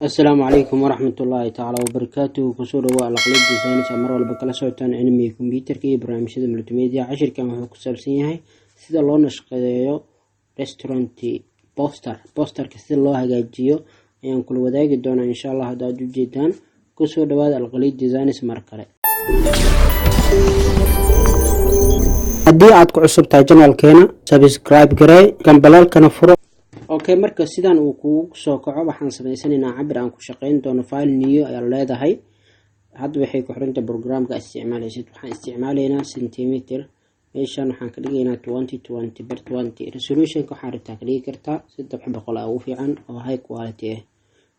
السلام عليكم ورحمة الله تعالى وبركاته. كسور الأقليد ديزاينز أمر والبكلا سوتان علمي كمبيوتر كي برنامج ملتيميديا عشر كان هو كسبسينه سيدا لو نشقديو ريستورانتي بوستر كسيدا لو هجاجيو ayaan kula wadaagi doonaa insha Allah haddaad u jeedaan kusoo dhawaada Alqalid Designs mar kale. haddii aad ku cusub tahay channelkeena subscribe garee gambalaalkana furo. okay, marka sidaan uu kugu soo kaco waxaan sameysanaynaa cabir aan ku shaqeyn doono file new ayaa leedahay. hadda waxay ku xiran tahay programka isticmaalaysid. waxaan isticmaalaynaa centimeter, meeshan waxaan ka dhigaynaa 20 resolution ka waxaan rabtaa ka dhigi kartaa 300 ugu fiican oo high quality ah.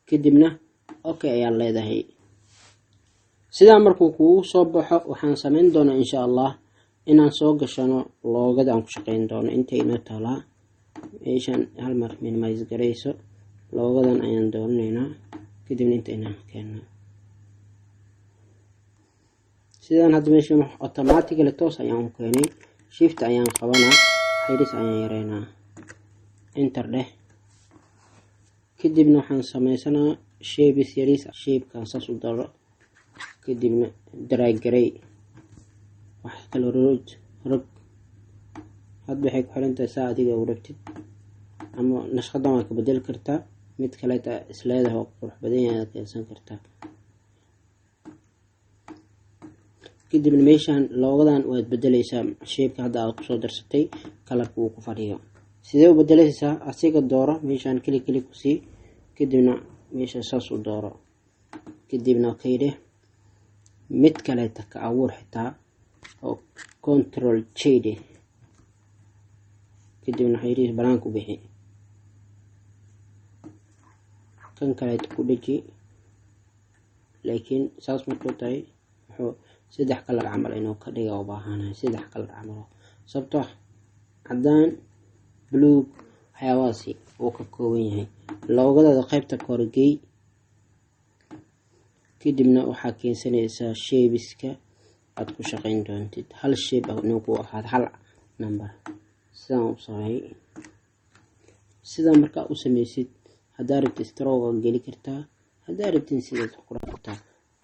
kadibna okay ayaa leedahay. sidaa markuu kugu soo baxo waxaan sameyn doonaa insha Allah inaan soo gashano loogada aan ku shaqeyn doono intayna tala meeshan hal mar minimize gareyso loogadan ayaan doonaynaa. kadibna intayna keenno sidaan hadda meeshan automatically toos ayaan u keenay. shift ayaan qabanaa, xidhis ayaan yareynaa, enter dheh. kadibna waxaan sameysanaa shapes yaris, shapekan saas u daro, kadibna drag garey wax kale rog. hadda waxay ku xiran tahay saa adiga u rabtid ama nashqadan waa ka bedeli kartaa mid kale isleedahay oo qurux badan yahay aad keensan kartaa. kadibna meeshan loogadan waad bedelaysaa shape-ka hadda aad kusoo darsatay kalarka uu ku fadhiyo. sidee u bedelaysaa? asiga dooro meeshan klik ku sii, kadibna meesha saas u dooro, kadibna okay dheh. mid kale ka abuur xitaa oo control J dheh, kadibna xiriir banaanku bixi, kan kale ku dhaji. laakiin saas markuu tahay wuxuu saddex kalar camal inuu ka dhigo u baahanahay saddex kalar camal sababtoo cadaan blue waxyaabahaasi uu ka kooban yahay. loogada qaybta korgey, kadibna waxaa keensanaysaa shapeska aad ku shaqeyn doontid. hal shape inuu ku ahaado hal number. sidaan u sameey. sidaan markaa u sameysid haddaad rabtid stroke geli kartaa, haddaad rabtid sidaad ku qortaa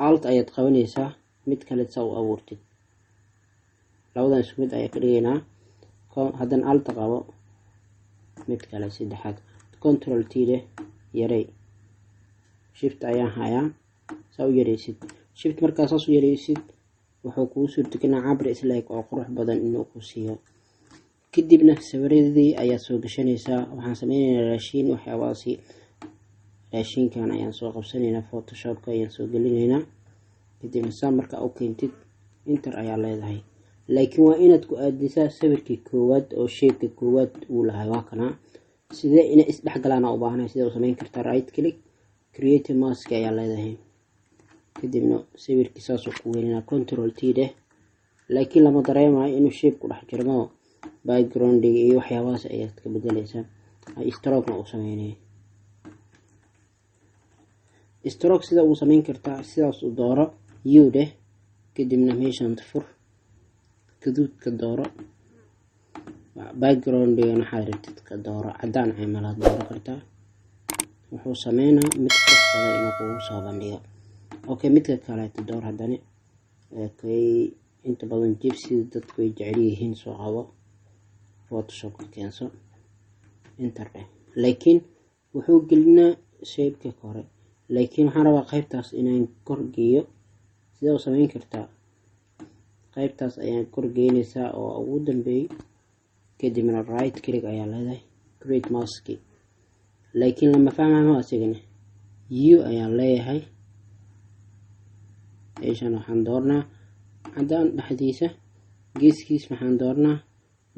alt ayaad qabanaysaa mid kale saa u abuurtid. labadan isku mid ayaa ka dhigaynaa. haddana alt qabo mid kale saddexaad control T leh yarey, shift ayaan hayaa saa u yareysid. shift markaa saas u yareysid wuxuu kugu suurtagelinaa cabir isleeg oo qurux badan inuu ku siiyo. kadibna sawiradii ayaa soo gashanaysaa. waxaan sameynaynaa raashin waxyaabahaasi. raashinkan ayaan soo qabsanaynaa, photoshopka ayaan soo gelinaynaa. kadibna saa markaa u keentid enter ayaa leedahay. laakiin waa inaad ku aadisaa sawirkii koowaad oo shape-ka koowaad uu lahay. waa kana sidee inay isdhexgalaan u baahanahay. sidee u sameyn kartaa right click create mask ayaa leedahay. kadibna sawirkii saas ku weynaa control T dheh. laakiin lama dareemayo inuu shape ku dhex jirmo. background iyo waxyaabahaas ayaad ka bedelaysaa. stroke u sameynay. stroke sida uu sameyn kartaa sidaas u dooro u dheh, kadibna meeshan fur gaduudka dooro, background waxaad rabtid ka dooro cadaan cimalaad dooro kartaa. wuxuu sameynaa mid qurux badan inuu kugu soo bandhigo. okay, midka kale door haddana okay, inta badan gypsy dadku way jecel yihiin soo qabo photoshop ka keenso enter dheh. laakiin wuxuu gelinaa shape-ka kore. laakiin waxaan rabaa qaybtaas inaan kor geeyo. sidee u sameyn kartaa? qaybtaas ayaan kor geynaysaa oo ugu dambeeyay, kadibna right click ayaa leedahay create mask. laakiin lama fahmayo asigana u ayaa leeyahay. meeshan waxaan doornaa cadaan dhexdiisa, geeskiis waxaan doornaa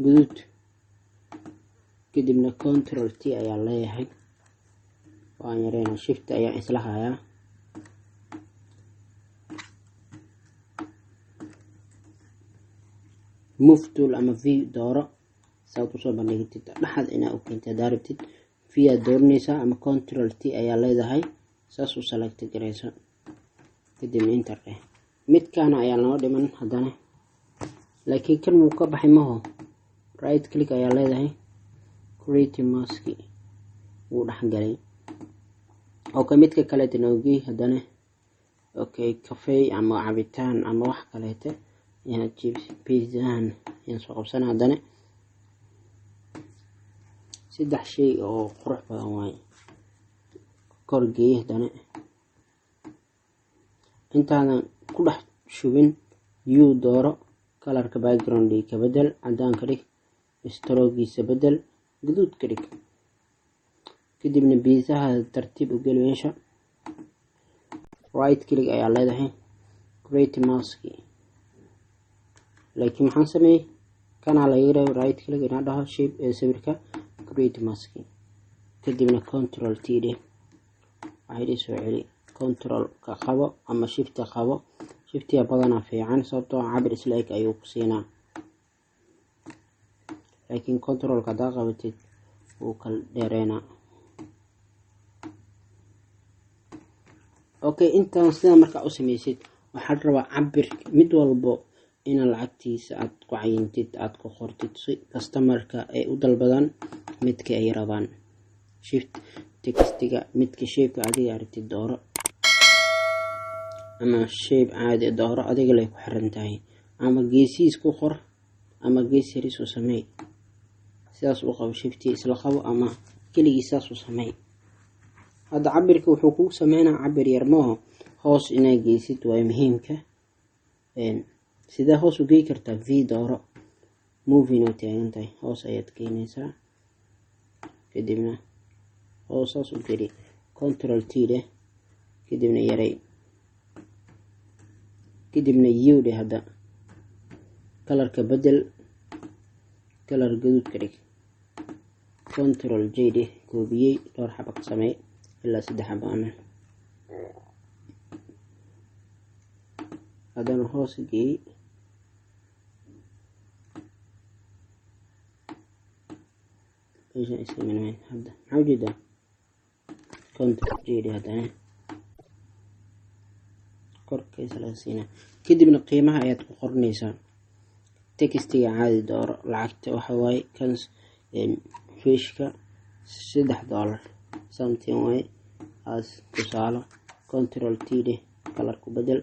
guduud, kadibna control T ayaa leeyahay. waan yareynaa shift ayaan isla hayaa. move tool ama v dooro saad usoo bandhigtid dhexad inaa u keentay. haddaa rabtid v aad dooranaysaa ama control T ayaa leedahay saas u select gareyso, kadibna enter dheh. midkaana ayaa noo dhiman haddana, laakiin kan wuu ka baxay maho. right click ayaa leedahay create mask wuu dhex galay. okay midka kale tinoogi hadana okay cafe ama cabitaan ama wax kale yana chips pizza yan soo qabsan hadana saddex shay oo qurux badan way korgeey hadana intaana ku dhex shubin you dooro colorka background ka bedel cadaan ka dhig strogiisa bedel guduud ka dhig kadibna pizzaha tartiib u geli meesha right click ayaa leedahay create mask laakiin maxaan sameeyay kana la yiraahdo right click ina dhaho shape ee sawirka create mask kadibna control t d waxay soo celi control ka qabo ama shift ka qabo shift ya badana fiican sababtoo cabir isla eg ayuu ku siinaa laakiin control ka qabatid uu kal dheereena okay intaan sida marka u sameeysid waxaad rabaa cabir mid walbo in lacagtiisa aad ku cayintid aad ku qortid si customer-ka ay u dalbadaan midka ay rabaan shift textiga midka shape-ka adiga aragtid dooro ama shape caadi dooro adiga lay ku xiran tahay ama geesiis ku qor ama gees yaris u sameey sidaas u qabo shift isla qabo ama kaligiisaas u sameey hada cabirka wuxuu ku sameeynaa cabir yar maaha hoos inay geesid waa muhiimka sida hoos u geey kartaa v dooro movie note tahay hoos ayaad keenaysaa kadibna hoosaas u geli control t leh kadibna yaray kadibna u leh hada colorka bedel color guduud ka dhig control j leh koobiyay dhowr xabaq samee ilaa 3 xabaq ama hadana hoos geey إيش من هذا موجودة كنترول جيدي هذا كورك سلاسينا كده من القيمة آيات قرنيسان تكستي عادي دور لعكت وحواي كنس فيشكا $6 something way as تصالة كنترول تيدي كلاركو بدل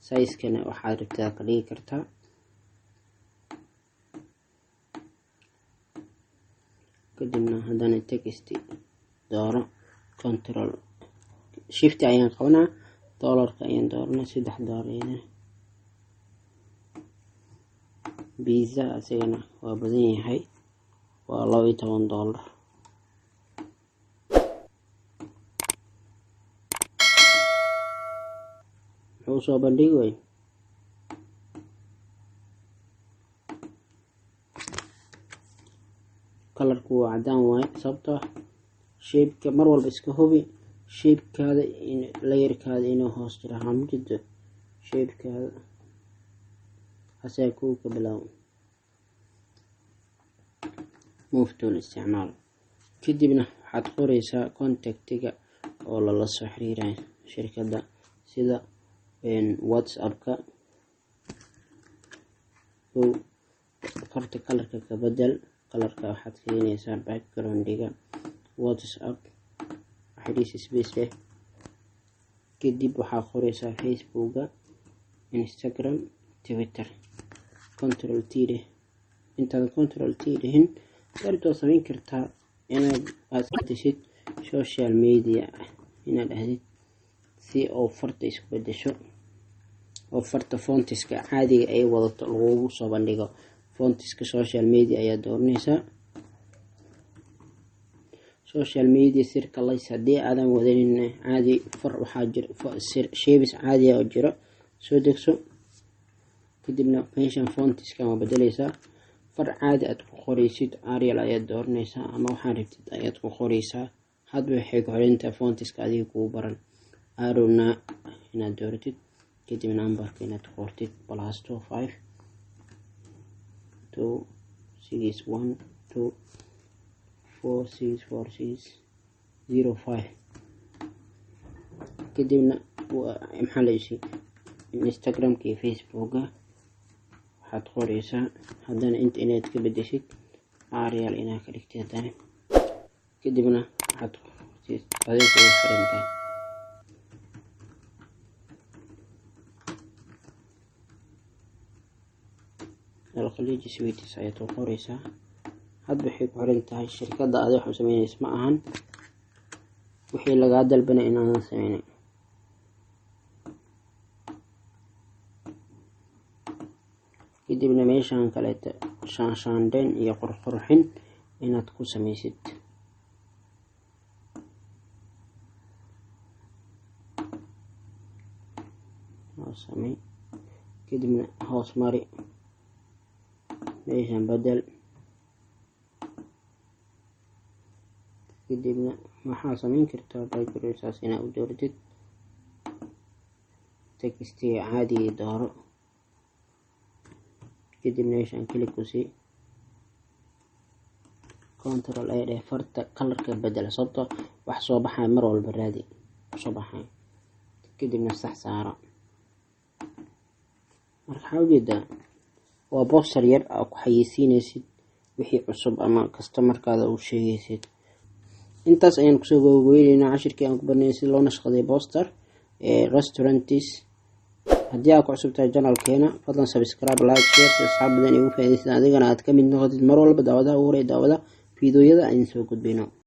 سايز كان وحاد ربتها قليل كرتا kadibna hadana text dooro control shift ayaan qabanaa dollarka ayaan doornaa $3 pizza asagana waa badan yahay waa $12 wuxuu soo bandhigay colorku waa cadaan waay sababtoo shape-ka mar walba iska hubi shape-kaada in layerkaada inuu hoos jiro hamjida shape-kaada asaga kuwa ka bilow move tool isticmaal kadibna waxaad qoraysaa contactiga oo lala soo xiriirayo shirkadda sida WhatsApp-ka farta colorka ka bedel colorka waxaad keenaysaa background-iga WhatsApp xiriis space leh kadib waxaad qoraysaa Facebook-ga Instagram Twitter control t leh intaad control t lehin darto samayn kartaa inaad aadtishid social media inaad ahdid si oo farta isku bedesho oo farta fontiska caadiga ay wadato lagu soo bandhigo fontiska social media ayaa dooranaysaa social media circles hadii aadan wadanin caadi far waxaa jira shapes caadi oo jiro soo degso kadibna mention fontiska ma bedelaysaa far caadi aad ku qoraysid Arial ayaad dooranaysaa ama waxaad rabtid ayaad ku qoraysaa hadba waxay ku xirantahay fontiska adiga kugu baran arona inaad dooratid kadib numberka inaad qortid +25 2 6 1 2 4 6 4 6 0 5 kadibna maxaa la yidhi Instagram-ka iyo Facebook-ga waxaad qoraysaa haddana inta inaad ka bedeshid Arial inaad ka dhigtid hadana kadibna waxaad adeegsadaa alkhaliiji sweets ayaad u qoraysaa. hadba waxay ku xiran tahay shirkadda aad wax u sameynayso, ma ahan wixii lagaa dalbanay inaadan sameynay. kadibna meeshaan kaleeta shaanshaandeen iyo qurqurxin inaad ku samaysid. samey kadibna hoos mari, meeshaan bedel. kadibna waxaa samayn kartaa backgroundsaas inaad u dooratid textiga caadiga dooro. kadibna meeshaan klik ku sii, control a dheh, farta kalarka bedel sababtoo wax soo baxay mar walba raadi soo baxay. kadibna sax saaro. marka waxaa ujeedaa waa poster yar oo ku xayeysiinaysid wixii cusub ama customerkaada u sheegaysid. intaas ayaan kusoo gabagabaynaynaa cashirkii aan ku barnay si loo nashqaday poster restaurantis. haddii aad ku cusub tahay channelkeena fadlan subscribe, like, share si asxaab badan ay ugu faa'iidaystaan, adigana aad ka mid noqotid mar walba daawadaha ugu horeeya daawada fiidiyoyada aan soo gudbino.